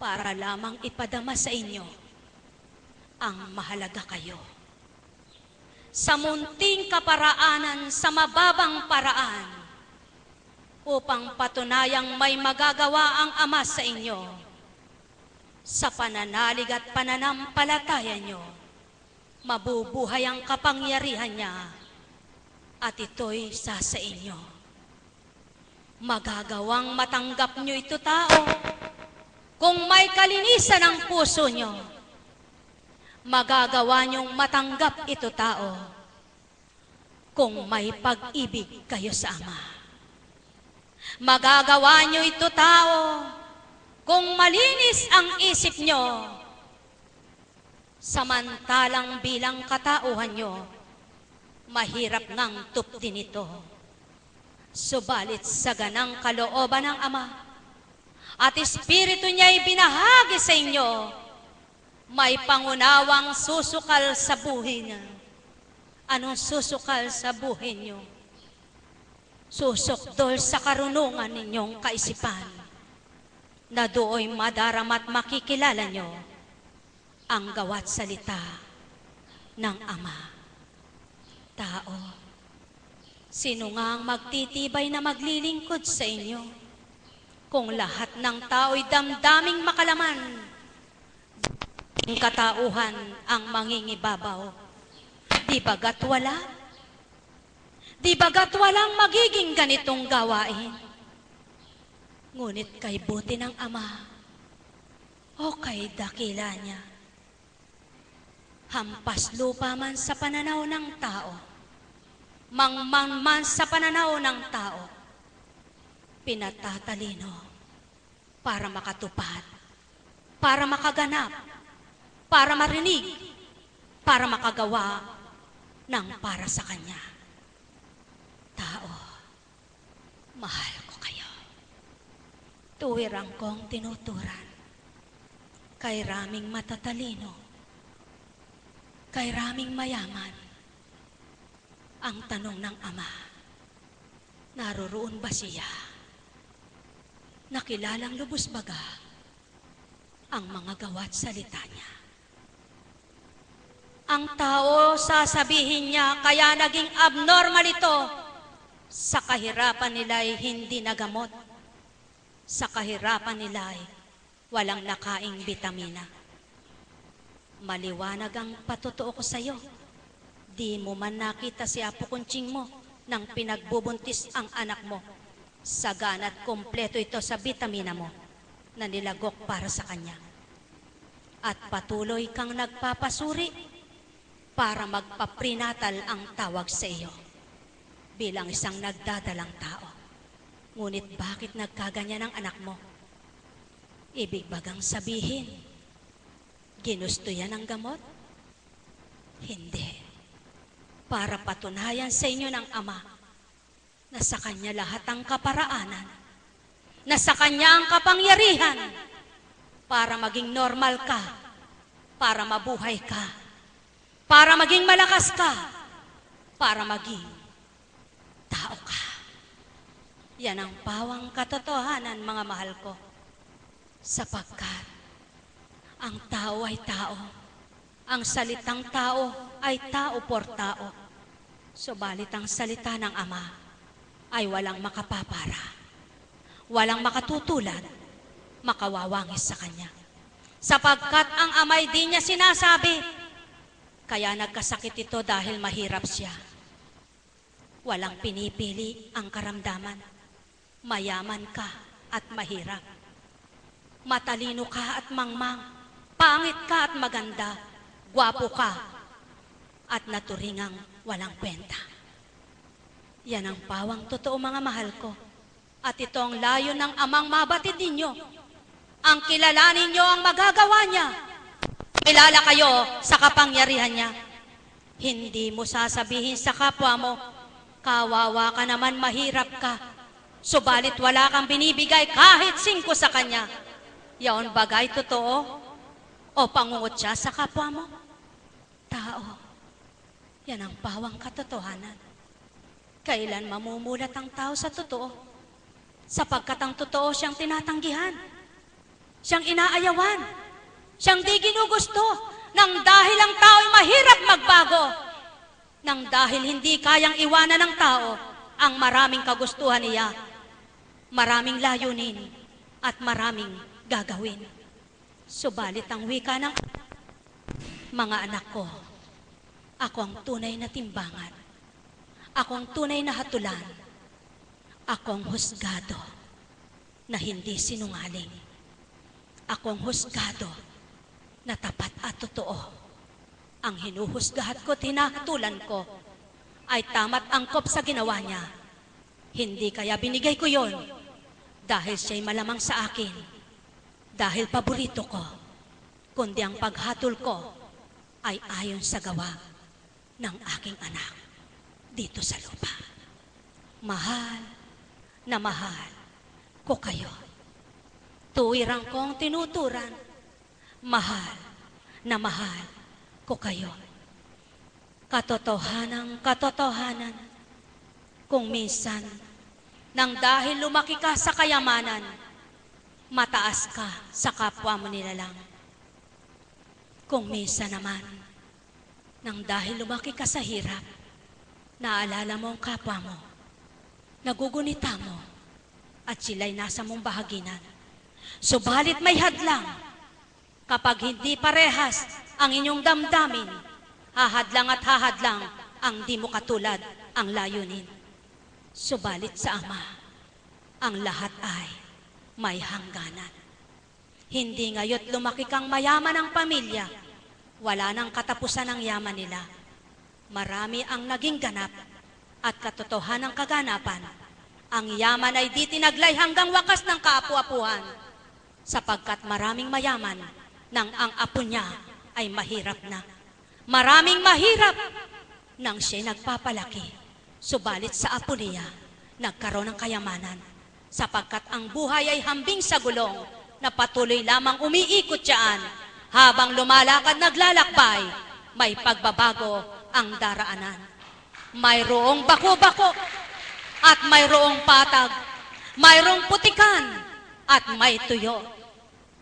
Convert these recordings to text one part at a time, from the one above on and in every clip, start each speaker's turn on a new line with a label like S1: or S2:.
S1: para lamang ipadama sa inyo ang mahalaga kayo. Sa munting kaparaanan sa mababang paraan upang patunayang may magagawa ang Ama sa inyo sa pananalig at pananampalataya nyo, mabubuhay ang kapangyarihan niya at ito'y sa inyo. Magagawang matanggap nyo ito tao kung may kalinisan ang puso nyo. Magagawa nyong matanggap ito tao kung may pag-ibig kayo sa Ama. Magagawa nyo ito tao kung malinis ang isip nyo, samantalang bilang katauhan nyo, mahirap ngang tuptin ito. Subalit sa ganang kalooban ng Ama at Espiritu niya'y binahagi sa inyo, may pangunawang susukal sa buhay niya. Anong susukal sa buhay niyo? Susukdol sa karunungan ninyong kaisipan, na dooy madarama at makikilala nyo ang gawa't salita ng Ama. Tao, sino nga ang magtitibay na maglilingkod sa inyo kung lahat ng tao'y damdaming makalaman, ang katauhan ang mangingibabaw? Di bagat wala? Di bagat walang magiging ganitong gawain? Ngunit kay buti ng Ama o kay dakila niya, hampas lupa man sa pananaw ng tao, mangmang man sa pananaw ng tao, pinatatalino para makatupad, para makaganap, para marinig, para makagawa ng para sa Kanya. Tao, mahal ko kayo. Tuwirang kong tinuturan, kay raming matatalino, kay raming mayaman. Ang tanong ng Ama, naroroon ba siya? Nakilalang lubos baga ang mga gawa't salita niya? Ang tao, sasabihin niya, kaya naging abnormal ito. Sa kahirapan nila'y hindi nagamot. Sa kahirapan nila'y walang nakaing bitamina. Maliwanag ang patotoo ko sa iyo. Di mo man nakita si Apo Kunching mo nang pinagbubuntis ang anak mo. Sagana at kompleto ito sa bitamina mo na nilagok para sa kanya. At patuloy kang nagpapasuri para magpaprenatal ang tawag sa iyo bilang isang nagdadalang tao. Ngunit bakit nagkaganyan ang anak mo? Ibig bagang sabihin, ginusto yan ng gamot? Hindi. Para patunayan sa inyo ng Ama na sa Kanya lahat ang kaparaanan, na sa Kanya ang kapangyarihan, para maging normal ka, para mabuhay ka, para maging malakas ka, para maging tao ka. Yan ang pawang katotohanan, mga mahal ko. Sapagkat ang tao ay tao, ang salitang tao ay tao por tao. Subalit ang salita ng Ama ay walang makapapara, walang makatutulad, makawawangis sa Kanya. Sapagkat ang Ama'y di niya sinasabi, kaya nagkasakit ito dahil mahirap siya. Walang pinipili ang karamdaman. Mayaman ka at mahirap. Matalino ka at mangmang. Pangit ka at maganda. Gwapo ka at naturingang walang kwenta. Yan ang pawang totoo, mga mahal ko. At ito ang layo ng Amang mabatid ninyo. Ang kilalanin nyo ang magagawa niya. Kilala kayo sa kapangyarihan niya. Hindi mo sasabihin sa kapwa mo, kawawa ka naman, mahirap ka. Subalit wala kang binibigay kahit 5 sa kanya. Yaon bagay totoo o pangungot siya sa kapwa mo? Tao, yan ang pawang katotohanan. Kailan mamumulat ang tao sa totoo? Sapagkat ang totoo siyang tinatanggihan. Siyang inaayawan. Siyang di ginugusto. Nang dahil ang tao'y mahirap magbago. Nang dahil hindi kayang iwanan ng tao ang maraming kagustuhan niya. Maraming layunin at maraming gagawin. Subalit ang wika ng mga anak ko, ako ang tunay na timbangan. Ako ang tunay na hatulan. Ako ang husgado na hindi sinungaling. Ako ang husgado na tapat at totoo. Ang hinuhusgahan ko, tinahatulan ko, ay tama't angkop sa ginawa niya. Hindi kaya binigay ko yon dahil siya'y malamang sa akin, dahil paborito ko, kundi ang paghatol ko ay ayon sa gawa ng aking anak dito sa lupa. Mahal na mahal ko kayo. Tuwirang kong tinuturan, mahal na mahal ko kayo. Katotohanan, kung minsan, nang dahil lumaki ka sa kayamanan, mataas ka sa kapwa mo nilalang. Kung minsan naman, nang dahil lumaki ka sa hirap, naalala mo ang kapwa mo, nagugunita mo, at sila'y nasa mong bahaginan. Subalit may hadlang, kapag hindi parehas ang inyong damdamin, hahadlang at hahadlang ang di mo katulad ang layunin. Subalit sa Ama, ang lahat ay may hangganan. Hindi ngayo't lumaki kang mayaman ang pamilya, wala nang katapusan ang yaman nila. Marami ang naging ganap at katotohanan ng kaganapan. Ang yaman ay di tinaglay hanggang wakas ng kaapu-apuhan, sapagkat maraming mayaman nang ang apo niya ay mahirap na. Maraming mahirap nang siya'y nagpapalaki. Subalit sa apo niya, nagkaroon ng kayamanan, sapagkat ang buhay ay hambing sa gulong na patuloy lamang umiikot siyaan. Habang lumalakad naglalakbay, may pagbabago ang daraanan. Mayroong bako-bako at mayroong patag, mayroong putikan at may tuyo.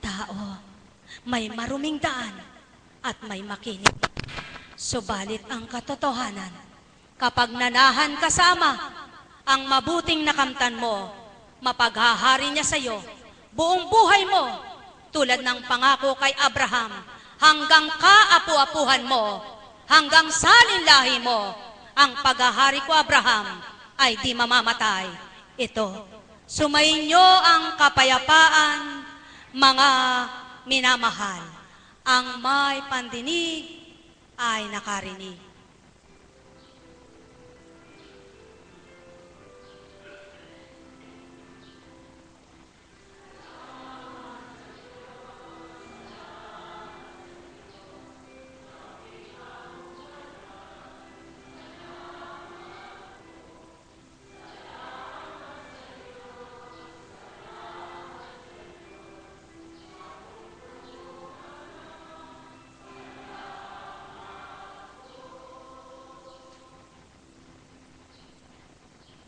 S1: Tao, may maruming daan at may makinig. Subalit ang katotohanan, kapag nanahan kasama ang mabuting nakamtan mo, mapaghahari niya sa iyo buong buhay mo, tulad ng pangako kay Abraham, hanggang kaapu-apuhan mo, hanggang salinlahi mo, ang paghahari ko Abraham ay di mamamatay. Ito, sumainyo ang kapayapaan, mga minamahal. Ang may pandinig ay nakarinig.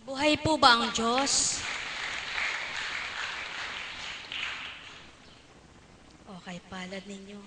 S1: Buhay po ba ang Diyos? Okay, palad ninyo.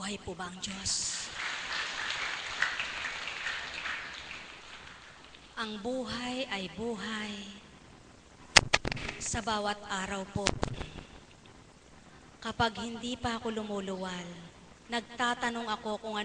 S1: Buhay po ba ang Diyos? Ang buhay ay buhay sa bawat araw po. Kapag hindi pa ako lumuluwal, nagtatanong ako kung ano